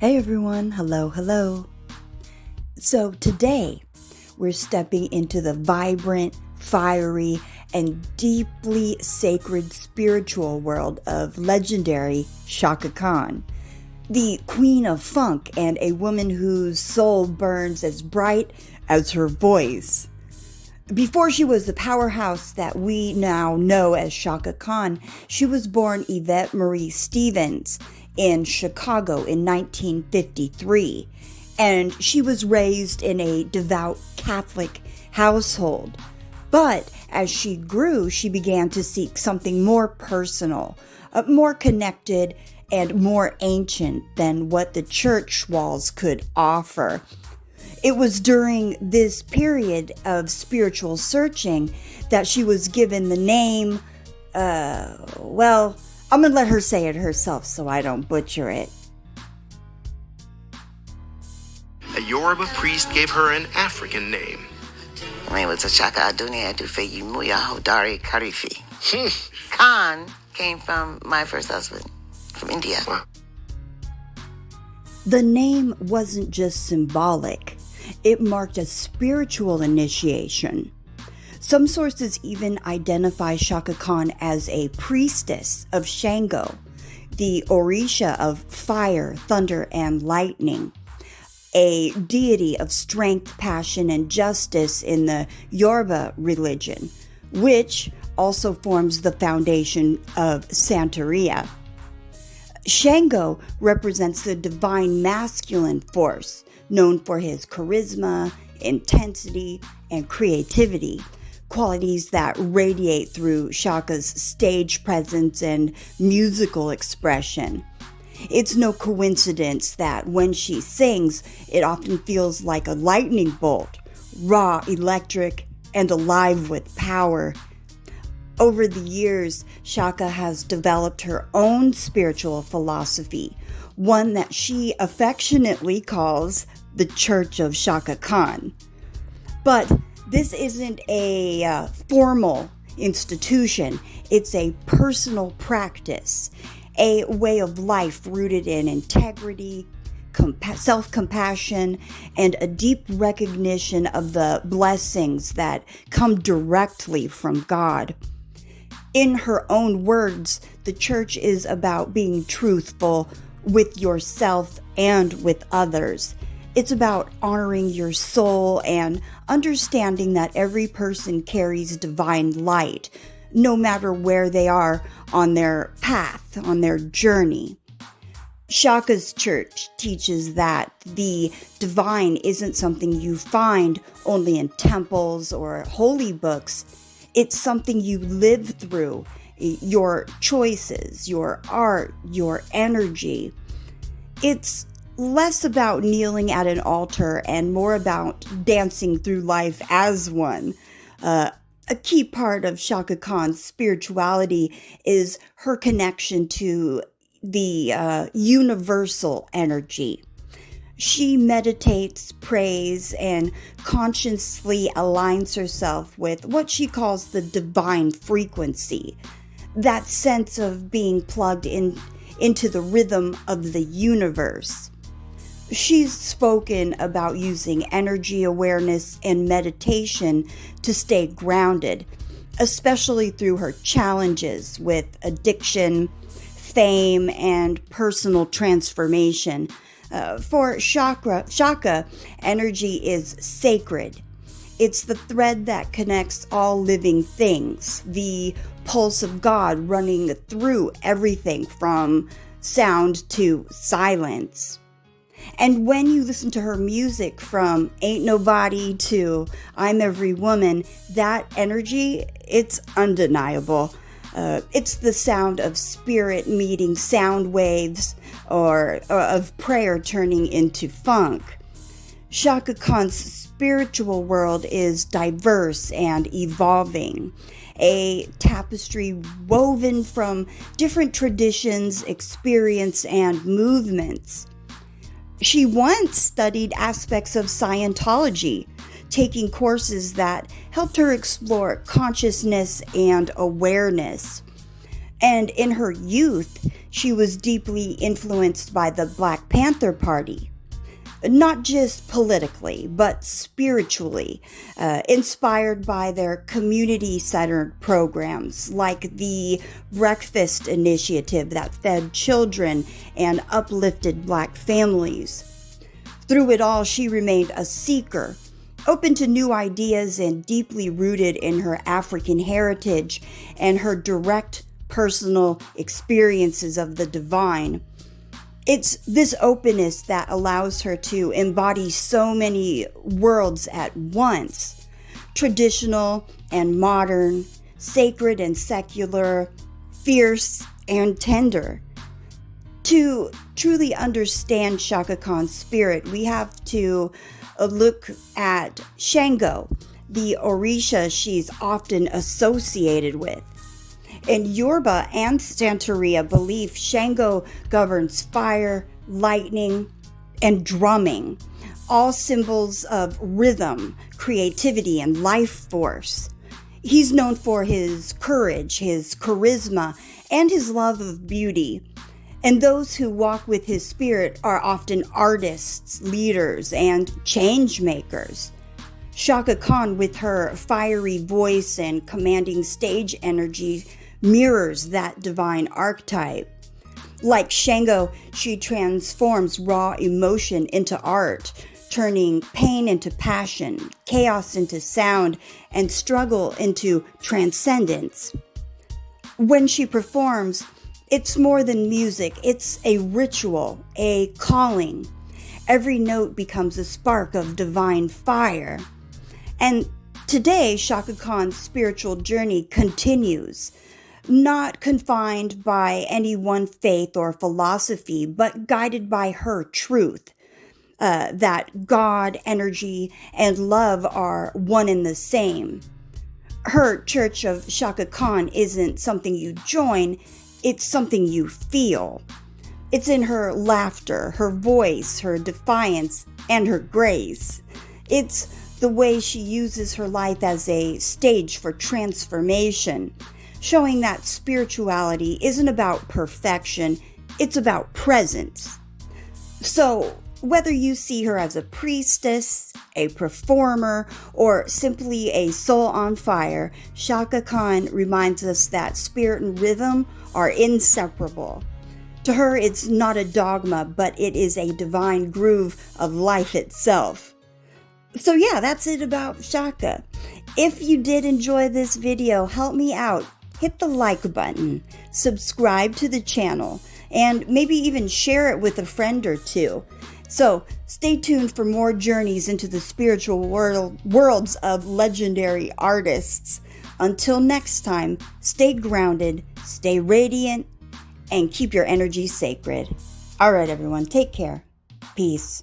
Hey everyone, hello. So today we're stepping into the vibrant, fiery, and deeply sacred spiritual world of legendary Chaka Khan, the queen of funk and a woman whose soul burns as bright as her voice. Before she was the powerhouse that we now know as Chaka Khan, she was born Yvette Marie Stevens in Chicago in 1953, and she was raised in a devout Catholic household. But as she grew, she began to seek something more personal, more connected, and more ancient than what the church walls could offer. It was during this period of spiritual searching that she was given the name, I'm going to let her say it herself so I don't butcher it. A Yoruba priest gave her an African name. My name was Chaka Adunia Adufeyi Muya Hodari Karifi. Khan came from my first husband, from India. Wow. The name wasn't just symbolic. It marked a spiritual initiation. Some sources even identify Chaka Khan as a priestess of Shango, the Orisha of fire, thunder, and lightning, a deity of strength, passion, and justice in the Yoruba religion, which also forms the foundation of Santeria. Shango represents the divine masculine force, known for his charisma, intensity, and creativity, qualities that radiate through Chaka's stage presence and musical expression. It's no coincidence that when she sings, it often feels like a lightning bolt, raw, electric, and alive with power. Over the years, Chaka has developed her own spiritual philosophy, one that she affectionately calls the Church of Chaka Khan. But this isn't a formal institution. It's a personal practice, a way of life rooted in integrity, self-compassion, and a deep recognition of the blessings that come directly from God. In her own words, the church is about being truthful with yourself and with others. It's about honoring your soul and understanding that every person carries divine light, no matter where they are on their path, on their journey. Chaka's church teaches that the divine isn't something you find only in temples or holy books. It's something you live through, your choices, your art, your energy. It's less about kneeling at an altar and more about dancing through life as one. A key part of Chaka Khan's spirituality is her connection to the universal energy. She meditates, prays, and consciously aligns herself with what she calls the divine frequency, that sense of being plugged into the rhythm of the universe. She's spoken about using energy awareness and meditation to stay grounded, especially through her challenges with addiction, fame, and personal transformation. For Chaka, energy is sacred. It's the thread that connects all living things, the pulse of God running through everything from sound to silence. And when you listen to her music, from Ain't Nobody to I'm Every Woman, that energy, it's undeniable. It's the sound of spirit meeting sound waves, or of prayer turning into funk. Chaka Khan's spiritual world is diverse and evolving, a tapestry woven from different traditions, experience, and movements. She once studied aspects of Scientology, taking courses that helped her explore consciousness and awareness. And in her youth, she was deeply influenced by the Black Panther Party. Not just politically, but spiritually, inspired by their community-centered programs like the Breakfast Initiative that fed children and uplifted Black families. Through it all, she remained a seeker, open to new ideas and deeply rooted in her African heritage and her direct personal experiences of the divine. It's this openness that allows her to embody so many worlds at once: traditional and modern, sacred and secular, fierce and tender. To truly understand Chaka Khan's spirit, we have to look at Shango, the Orisha she's often associated with. In Yoruba and Santeria belief, Shango governs fire, lightning, and drumming, all symbols of rhythm, creativity, and life force. He's known for his courage, his charisma, and his love of beauty. And those who walk with his spirit are often artists, leaders, and change makers. Chaka Khan, with her fiery voice and commanding stage energy, mirrors that divine archetype. Like Shango, she transforms raw emotion into art, turning pain into passion, chaos into sound, and struggle into transcendence. When she performs, it's more than music, it's a ritual, a calling. Every note becomes a spark of divine fire. And today, Chaka Khan's spiritual journey continues, not confined by any one faith or philosophy, but guided by her truth, that God, energy, and love are one and the same. Her Church of Chaka Khan isn't something you join, it's something you feel. It's in her laughter, her voice, her defiance, and her grace. It's the way she uses her life as a stage for transformation, showing that spirituality isn't about perfection, it's about presence. So, whether you see her as a priestess, a performer, or simply a soul on fire, Chaka Khan reminds us that spirit and rhythm are inseparable. To her, it's not a dogma, but it is a divine groove of life itself. So yeah, that's it about Chaka. If you did enjoy this video, help me out. Hit the like button, subscribe to the channel, and maybe even share it with a friend or two. So stay tuned for more journeys into the spiritual worlds of legendary artists. Until next time, stay grounded, stay radiant, and keep your energy sacred. All right, everyone, take care. Peace.